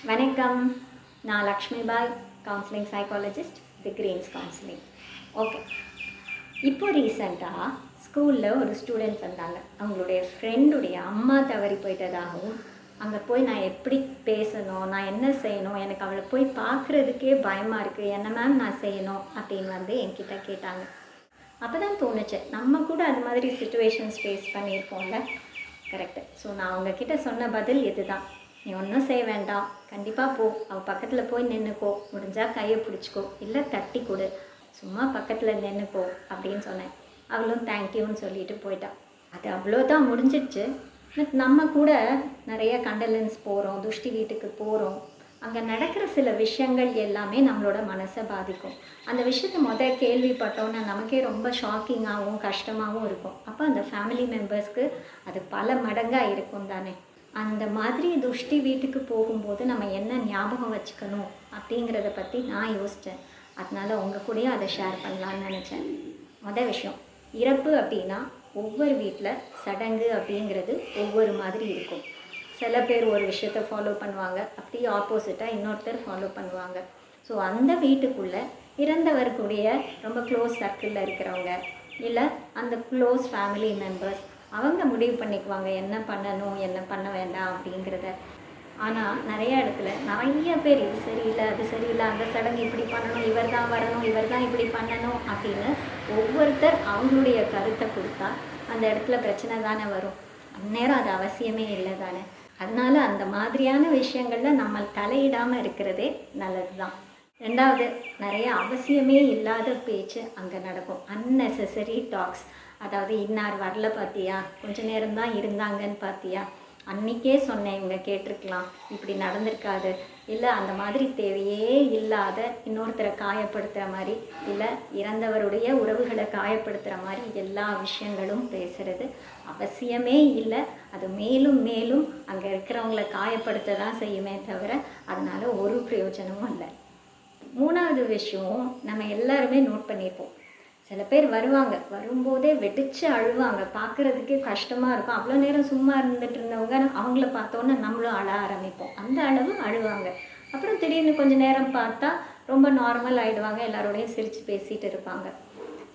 வணக்கம். நான் லக்ஷ்மி பாய், counselling psychologist, தி Green's counselling. Okay, இப்போ ரீசெண்டாக ஸ்கூலில் ஒரு ஸ்டூடெண்ட் வந்தாங்க. அவங்களுடைய ஃப்ரெண்டுடைய அம்மா தவறி போயிட்டதாகவும், அங்கே போய் நான் எப்படி பேசணும், நான் என்ன செய்யணும், எனக்கு அவளை போய் பார்க்குறதுக்கே பயமாக இருக்குது, என்ன மேம் நான் செய்யணும் அப்படின்னு என்கிட்ட கேட்டாங்க. அப்போ தான் தோணுச்சு, நம்ம கூட அது மாதிரி சுச்சுவேஷன்ஸ் ஃபேஸ் பண்ணியிருப்போம்ல. கரெக்டு. ஸோ நான் அவங்கக்கிட்ட சொன்ன பதில் இதுதான். நீ ஒன்றும் செய்ய வேண்டாம், கண்டிப்பாக போ, அவள் பக்கத்தில் போய் நின்றுக்கோ, முடிஞ்சால் கையை பிடிச்சிக்கோ, இல்லை தட்டி கொடு, சும்மா பக்கத்தில் நின்றுக்கோ அப்படின்னு சொன்னேன். அவளும் தேங்க்யூன்னு சொல்லிட்டு போயிட்டான். அது அவ்வளோதான், முடிஞ்சிடுச்சு. பட் நம்ம கூட நிறைய கண்டலன்ஸ் போகிறோம், துஷ்டி வீட்டுக்கு போகிறோம். அங்கே நடக்கிற சில விஷயங்கள் எல்லாமே நம்மளோட மனசை பாதிக்கும். அந்த விஷயத்தை கேள்விப்பட்டோன்னா நமக்கே ரொம்ப ஷாக்கிங்காகவும் கஷ்டமாகவும் இருக்கும். அப்போ அந்த ஃபேமிலி மெம்பர்ஸ்க்கு அது பல மடங்காக இருக்கும் தானே. அந்த மாதிரி துஷ்டி வீட்டுக்கு போகும்போது நம்ம என்ன ஞாபகம் வச்சுக்கணும் அப்படிங்கிறத பற்றி நான் யோசித்தேன். அதனால் உங்கள் கூடயும் அதை ஷேர் பண்ணலான்னு நினச்சேன். மொதல் விஷயம், இறப்பு அப்படின்னா ஒவ்வொரு வீட்டில் சடங்கு அப்படிங்கிறது ஒவ்வொரு மாதிரி இருக்கும். சில பேர் ஒரு விஷயத்தை ஃபாலோ பண்ணுவாங்க, அப்படியே ஆப்போசிட்டாக இன்னொருத்தர் ஃபாலோ பண்ணுவாங்க. ஸோ அந்த வீட்டுக்குள்ளே இறந்தவர்களுடைய ரொம்ப க்ளோஸ் சர்க்கிளில் இருக்கிறவங்க, இல்லை அந்த க்ளோஸ் ஃபேமிலி மெம்பர்ஸ், அவங்க முடிவு பண்ணிக்குவாங்க என்ன பண்ணணும் என்ன பண்ண வேண்டாம் அப்படிங்கிறத. ஆனால் நிறைய இடத்துல நிறைய பேர் இது சரியில்லை அது சரியில்லை, அந்த சடங்கு இப்படி பண்ணணும், இவர் தான் வரணும், இவர் தான் இப்படி பண்ணணும் அப்படின்னு ஒவ்வொருத்தர் அவங்களுடைய கருத்தை கொடுத்தா அந்த இடத்துல பிரச்சனை தானே வரும். அந்நேரம் அது அவசியமே இல்லை தானே. அதனால் அந்த மாதிரியான விஷயங்களில் நம்ம தலையிடாமல் இருக்கிறதே நல்லது தான். ரெண்டாவது, நிறைய அவசியமே இல்லாத பேச்சு அங்கே நடக்கும். Unnecessary talks. அதாவது இன்னார் வரல பார்த்தியா, கொஞ்சம் நேரம்தான் இருந்தாங்கன்னு பார்த்தியா, அன்றைக்கே சொன்னேன் இவங்க கேட்டிருக்கலாம், இப்படி நடந்திருக்காது, இல்லை அந்த மாதிரி தேவையே இல்லாத இன்னொருத்தரை காயப்படுத்துகிற மாதிரி, இல்லை இறந்தவருடைய உறவுகளை காயப்படுத்துகிற மாதிரி எல்லா விஷயங்களும் பேசுகிறது அவசியமே இல்லை. அது மேலும் மேலும் அங்கே இருக்கிறவங்கள காயப்படுத்த தான் செய்யுமே தவிர அதனால் ஒரு பிரயோஜனமும் இல்லை. மூணாவது விஷயம், நம்ம எல்லாருமே நோட் பண்ணியிருப்போம். சில பேர் வருவாங்க, வரும்போதே வெடிச்சு அழுவாங்க, பார்க்குறதுக்கே கஷ்டமாக இருக்கும். அவ்வளோ நேரம் சும்மா இருந்துட்டு இருந்தவங்க அவங்கள பார்த்தோன்னே நம்மளும் அழ ஆரம்பிப்போம். அந்த அளவு அழுவாங்க. அப்புறம் திடீர்னு கொஞ்சம் நேரம் பார்த்தா ரொம்ப நார்மல் ஆகிடுவாங்க, எல்லாரோடையும் சிரித்து பேசிகிட்டு இருப்பாங்க.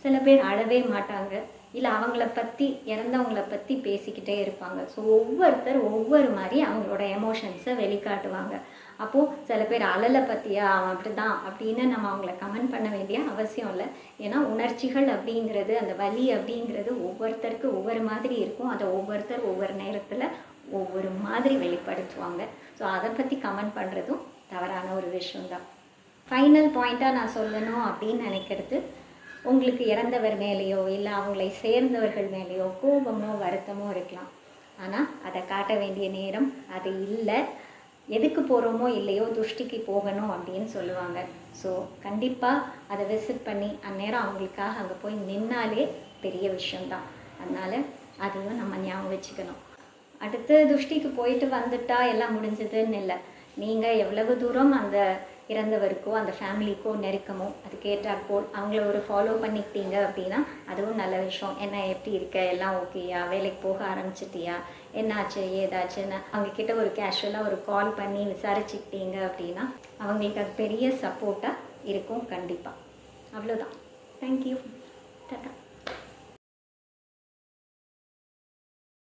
சில பேர் அழவே மாட்டாங்க, இல்லை அவங்கள பற்றி இறந்தவங்கள பற்றி பேசிக்கிட்டே இருப்பாங்க. ஸோ ஒவ்வொருத்தர் ஒவ்வொரு மாதிரி அவங்களோட எமோஷன்ஸை வெளிக்காட்டுவாங்க. அப்போது சில பேர் அழலை பற்றியா அவன் அப்படி தான் அப்படின்னு நம்ம அவங்கள கமெண்ட் பண்ண வேண்டிய அவசியம் இல்லை. ஏன்னா உணர்ச்சிகள் அப்படிங்கிறது, அந்த வலி அப்படிங்கிறது ஒவ்வொருத்தருக்கு ஒவ்வொரு மாதிரி இருக்கும். அதை ஒவ்வொருத்தர் ஒவ்வொரு நேரத்தில் ஒவ்வொரு மாதிரி வெளிப்படுத்துவாங்க. ஸோ அதை பற்றி கமெண்ட் பண்ணுறதும் தவறான ஒரு விஷயம்தான். ஃபைனல் பாயிண்ட்டாக நான் சொல்லணும் அப்படின்னு நினைக்கிறது, உங்களுக்கு இறந்தவர் மேலேயோ இல்லை அவங்களை சேர்ந்தவர்கள் மேலேயோ கோபமோ வருத்தமோ இருக்கலாம். ஆனால் அதை காட்ட வேண்டிய நேரம் அது இல்லை. எதுக்கு போகிறோமோ இல்லையோ துஷ்டிக்கு போகணும் அப்படின்னு சொல்லுவாங்க. ஸோ கண்டிப்பாக அதை விசிட் பண்ணி அந்நேரம் அவங்களுக்காக அங்கே போய் நின்னாலே பெரிய விஷயந்தான். அதனால் அதையும் நம்ம ஞாபகம் வச்சுக்கணும். அடுத்து துஷ்டிக்கு போயிட்டு வந்துட்டா எல்லாம் முடிஞ்சதுன்னு இல்லை. நீங்கள் எவ்வளவு தூரம் அந்த இறந்தவருக்கோ அந்த ஃபேமிலிக்கோ நெருக்கமோ அதுக்கேற்றாற்போல் அவங்கள ஒரு ஃபாலோ பண்ணிக்கிட்டீங்க அப்படின்னா அதுவும் நல்ல விஷயம். என்ன எப்படி இருக்க, எல்லாம் ஓகேயா, வேலைக்கு போக ஆரம்பிச்சிட்டியா, என்னாச்சு ஏதாச்சுன்னு அவங்கக்கிட்ட ஒரு கேஷுவலாக ஒரு கால் பண்ணி விசாரிச்சுக்கிட்டீங்க அப்படின்னா அவங்களுக்கு அது பெரிய சப்போர்ட்டாக இருக்கும் கண்டிப்பாக. அவ்வளோதான். தேங்க்யூ. டாடா.